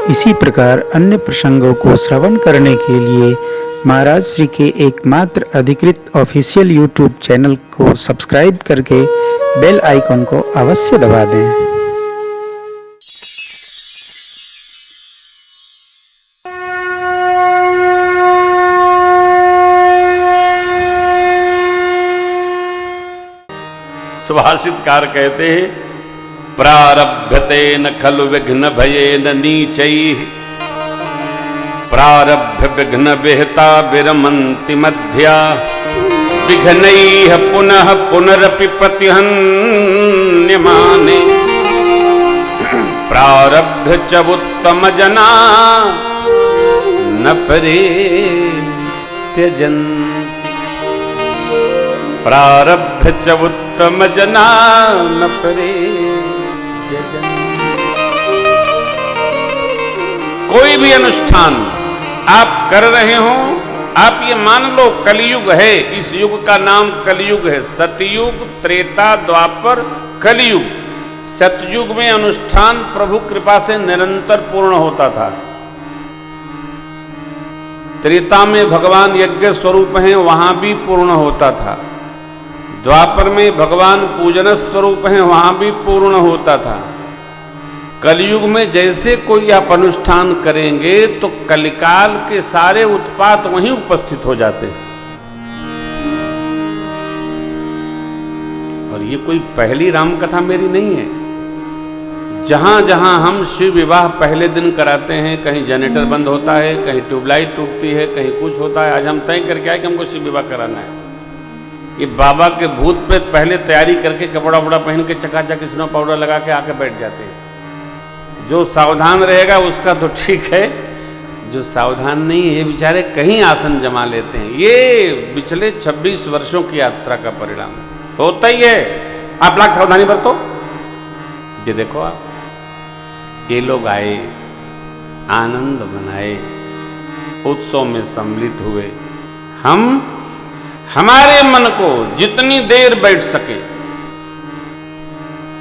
इसी प्रकार अन्य प्रसंगों को श्रवण करने के लिए महाराज श्री के एकमात्र अधिकृत ऑफिशियल यूट्यूब चैनल को सब्सक्राइब करके बेल आइकन को अवश्य दबा दें। सुभाषितकार कहते हैं, प्रारभ्यते न खलु विघ्न भयेन नीचैः, प्रारभ्य विघ्न विहता विरमन्ति मध्या, विघ्नैः पुनः पुनरपि प्रतिहन्यमाने, प्रारभ्य च उत्तम जना न परित्यजन्ति, प्रारभ्य च उत्तम जना न परित्यजन्ति। कोई भी अनुष्ठान आप कर रहे हो, आप ये मान लो कलयुग है, इस युग का नाम कलयुग है। सतयुग, त्रेता, द्वापर, कलयुग। सतयुग में अनुष्ठान प्रभु कृपा से निरंतर पूर्ण होता था। त्रेता में भगवान यज्ञ स्वरूप हैं, वहां भी पूर्ण होता था। द्वापर में भगवान पूजन स्वरूप हैं, वहां भी पूर्ण होता था। कलयुग में जैसे कोई आप अनुष्ठान करेंगे तो कलिकाल के सारे उत्पात वहीं उपस्थित हो जाते हैं। और ये कोई पहली राम कथा मेरी नहीं है। जहां जहां हम शिव विवाह पहले दिन कराते हैं, कहीं जनरेटर बंद होता है, कहीं ट्यूबलाइट टूटती है, कहीं कुछ होता है। आज हम तय करके आए कि हमको शिव विवाह कराना है। ये बाबा के भूत प्रेत पहले तैयारी करके कपड़ा वपड़ा पहन के चकाचक स्नो पाउडर लगा के आके बैठ जाते हैं। जो सावधान रहेगा उसका तो ठीक है, जो सावधान नहीं है ये बेचारे कहीं आसन जमा लेते हैं। ये पिछले 26 वर्षों की यात्रा का परिणाम होता ही है। आप लाख सावधानी बरतो। ये देखो आप, ये लोग आए, आनंद मनाए, उत्सव में सम्मिलित हुए। हम हमारे मन को जितनी देर बैठ सके,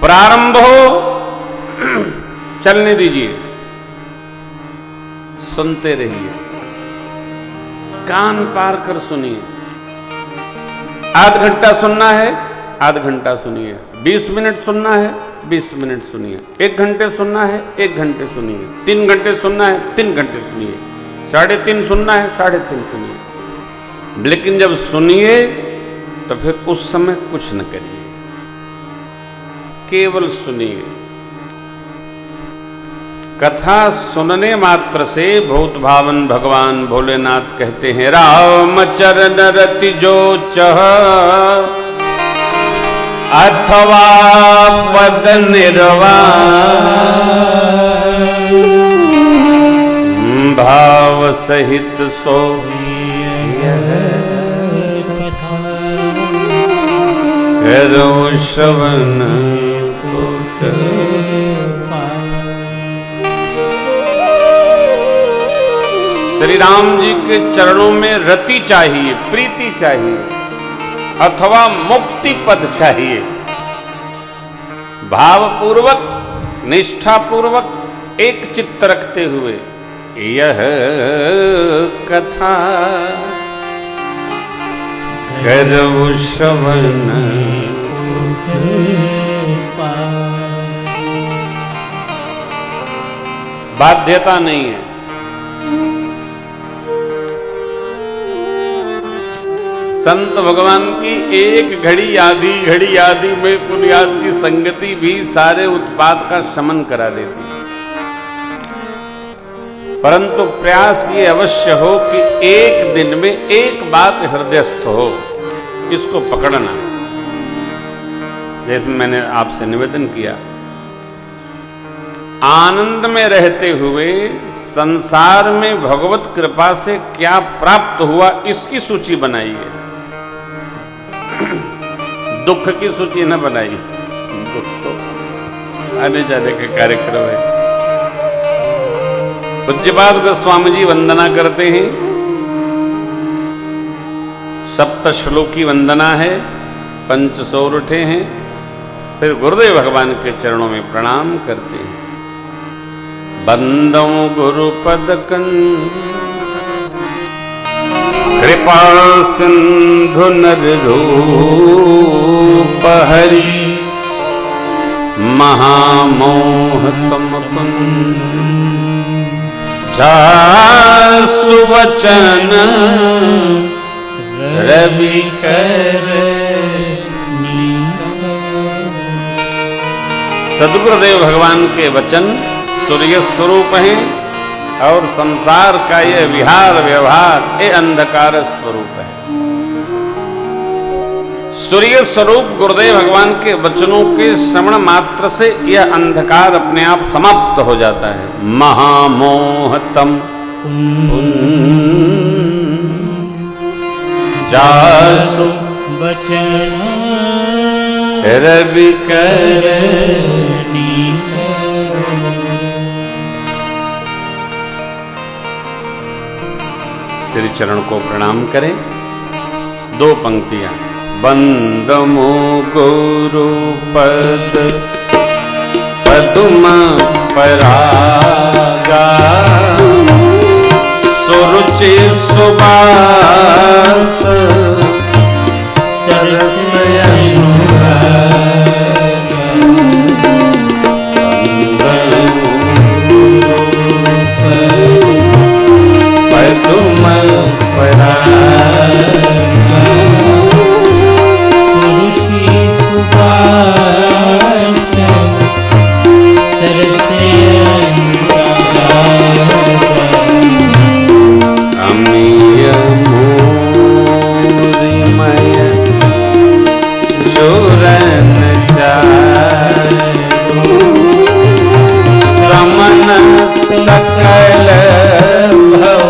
प्रारंभ हो चलने दीजिए, सुनते रहिए, कान पार कर सुनिए। आध घंटा सुनना है, आध घंटा सुनिए। 20 मिनट सुनना है, 20 मिनट सुनिए। 1 घंटे सुनना है, 1 घंटे सुनिए। 3 घंटे सुनना है, 3 घंटे सुनिए। 3.5 सुनना है, 3.5 सुनिए। लेकिन जब सुनिए तो फिर उस समय कुछ न करिए, केवल सुनिए। कथा सुनने मात्र से बहुत भावन भगवान भोलेनाथ कहते हैं, राम चरण रति जो चह अथवा पद निर्वाण, भाव सहित सो करो श्रवण। श्री राम जी के चरणों में रति चाहिए, प्रीति चाहिए, अथवा मुक्ति पद चाहिए। भावपूर्वक, निष्ठापूर्वक, एक चित्त रखते हुए यह कथा करो श्रवण। बाध्यता नहीं है। संत भगवान की एक घड़ी आदि में पुण्याद की संगति भी सारे उत्पात का शमन करा देती है। परंतु प्रयास ये अवश्य हो कि एक दिन में एक बात हृदयस्थ हो, इसको पकड़ना। जैसे मैंने आपसे निवेदन किया, आनंद में रहते हुए संसार में भगवत कृपा से क्या प्राप्त हुआ इसकी सूची बनाइए, दुख की सूची न बनाइए। दुख तो आने जाने के कार्यक्रम है। पूज्यपाद गोस्वामी जी वंदना करते हैं, सप्त श्लोकी वंदना है, 5 सौरठे हैं, फिर गुरुदेव भगवान के चरणों में प्रणाम करते हैं। बंदौ गुरुपद कृपा सिंधु नर रूप हरि महामोह तुम जासु वचन रवि कर। सद्गुरुदेव भगवान के वचन सूर्य स्वरूप हैं और संसार का ये विहार व्यवहार ये अंधकार स्वरूप है। सूर्य स्वरूप गुरुदेव भगवान के वचनों के श्रवण मात्र से यह अंधकार अपने आप समाप्त हो जाता है। महामोहतम जासु बचन रवि कर। श्री चरण को प्रणाम करें। दो पंक्तियां। बंदमो गुरु पद पदुम परागा सुरुचि सुबास पदुम परागा सकल भव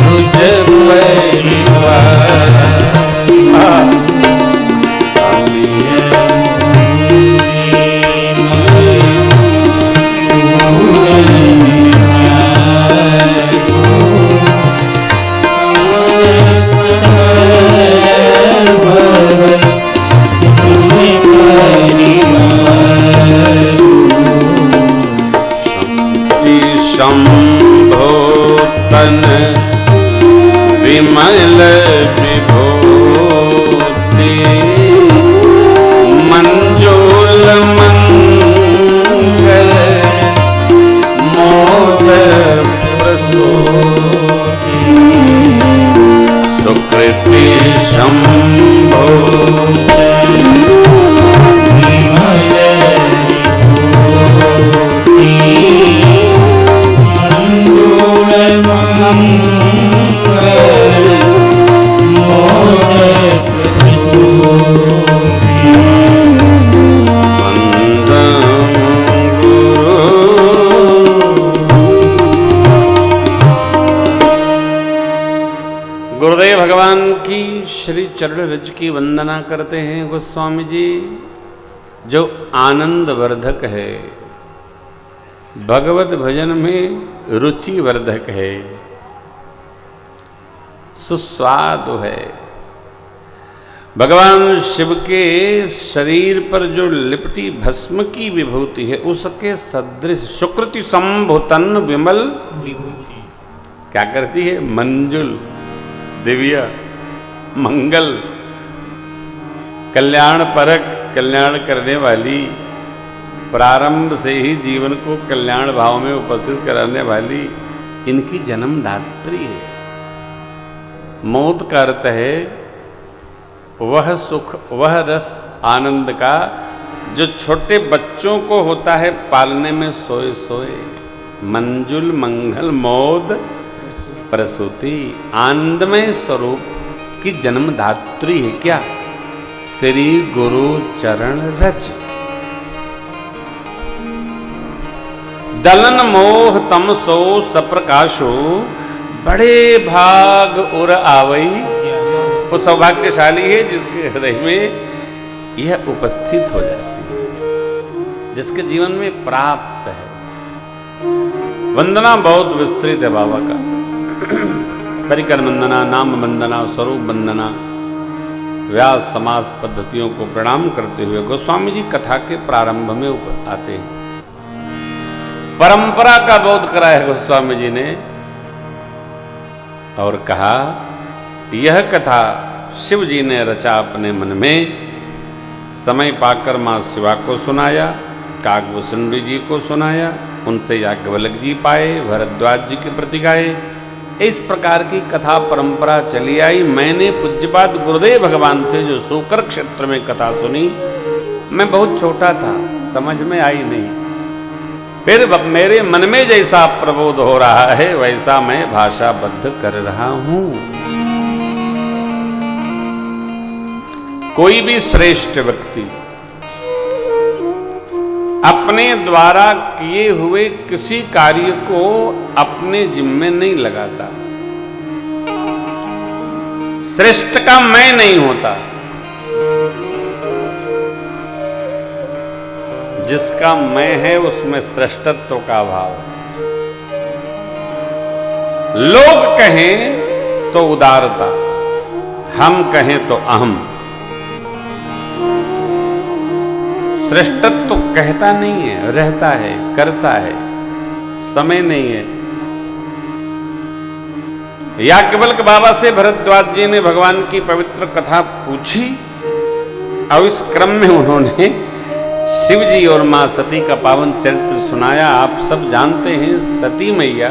रुज परिवार शंभोतन विमल विभूति मंजूल मंगल मोद प्रसूति सुकृति शंभो गुरुदेव भगवान की श्री चरण रज की वंदना करते हैं गोस्वामी जी, जो आनंद वर्धक है, भगवत भजन में रुचि वर्धक है, सुस्वादु है। भगवान शिव के शरीर पर जो लिपटी भस्म की विभूति है उसके सदृश सुकृति संभुतन विमल विभूति क्या करती है? मंजुल, दिव्य, मंगल, कल्याण परक, कल्याण करने वाली, प्रारंभ से ही जीवन को कल्याण भाव में उपस्थित कराने वाली इनकी जन्मदात्री है। मोद का अर्थ है वह सुख, वह रस आनंद का जो छोटे बच्चों को होता है पालने में सोए सोए। मंजुल मंगल मोद प्रसूति, आनंदमय स्वरूप की जन्मदात्री है क्या? श्री गुरु चरण रज। दलन मोह तमसो सप्रकाशो बड़े भाग उर आवई। वो सौभाग्यशाली है जिसके हृदय में यह उपस्थित हो जाती है, जिसके जीवन में प्राप्त है। वंदना बहुत विस्तृत है बाबा का। परिकर वंदना, नाम वंदना, स्वरूप वंदना, व्यास समास पद्धतियों को प्रणाम करते हुए गोस्वामी जी कथा के प्रारंभ में आते हैं। परंपरा का बोध कराया गोस्वामी जी ने और कहा, यह कथा शिव जी ने रचा अपने मन में, समय पाकर मां शिवा को सुनाया, काकभूषुंडी जी को सुनाया, उनसे याज्ञवल्क्य जी पाए, भरद्वाज जी के प्रति गाए। इस प्रकार की कथा परंपरा चली आई। मैंने पूज्यपाद गुरुदेव भगवान से जो शोकर क्षेत्र में कथा सुनी, मैं बहुत छोटा था, समझ में आई नहीं। फिर मेरे मन में जैसा प्रबोध हो रहा है वैसा मैं भाषाबद्ध कर रहा हूं। कोई भी श्रेष्ठ व्यक्ति अपने द्वारा किए हुए किसी कार्य को अपने जिम्मे नहीं लगाता। श्रेष्ठ का मैं नहीं होता। जिसका मैं है उसमें श्रेष्ठत्व का भाव है। लोग कहें तो उदारता, हम कहें तो अहम। श्रेष्ठत्व कहता नहीं है, रहता है, करता है, समय नहीं है। याज्ञवल्क्य बाबा से भरद्वाज जी ने भगवान की पवित्र कथा पूछी और इस क्रम में उन्होंने शिव जी और मां सती का पावन चरित्र सुनाया। आप सब जानते हैं सती मैया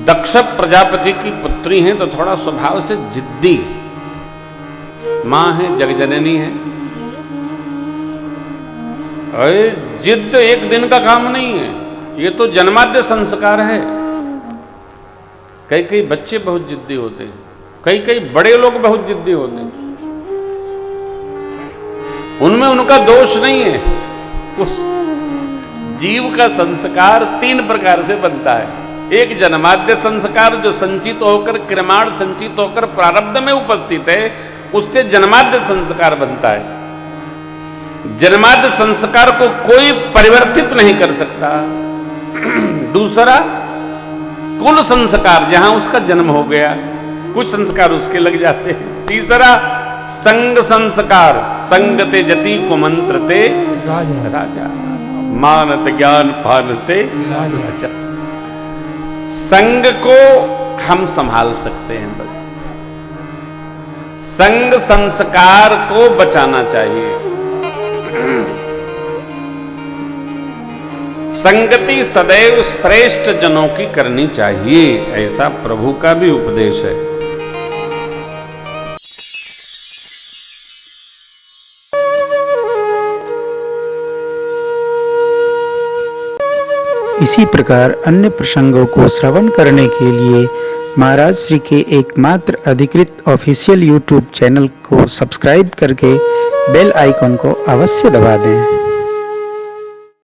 दक्ष प्रजापति की पुत्री हैं, तो थोड़ा स्वभाव से जिद्दी मां है, जगजननी है। अरे जिद एक दिन का काम नहीं है, ये तो जन्माद्य संस्कार है। कई कई बच्चे बहुत जिद्दी होते हैं, कई कई बड़े लोग बहुत जिद्दी होते हैं। उनमें उनका दोष नहीं है। उस जीव का संस्कार 3 प्रकार से बनता है। एक जन्माद्य संस्कार जो संचित होकर, क्रियामाण संचित होकर प्रारब्ध में उपस्थित है, उससे जन्माद्य संस्कार बनता है। जन्माद्य संस्कार को कोई परिवर्तित नहीं कर सकता। दूसरा कुल संस्कार, जहां उसका जन्म हो गया, कुछ संस्कार उसके लग जाते हैं। तीसरा संग संस्कार, संगते जति कुमंत्रते राजा, मानत ज्ञान पानते राजा। संग को हम संभाल सकते हैं, बस संग संस्कार को बचाना चाहिए। संगति सदैव श्रेष्ठ जनों की करनी चाहिए, ऐसा प्रभु का भी उपदेश है। इसी प्रकार अन्य प्रसंगों को श्रवण करने के लिए महाराज श्री के एकमात्र अधिकृत ऑफिशियल यूट्यूब चैनल को सब्सक्राइब करके बेल आइकन को अवश्य दबा दें।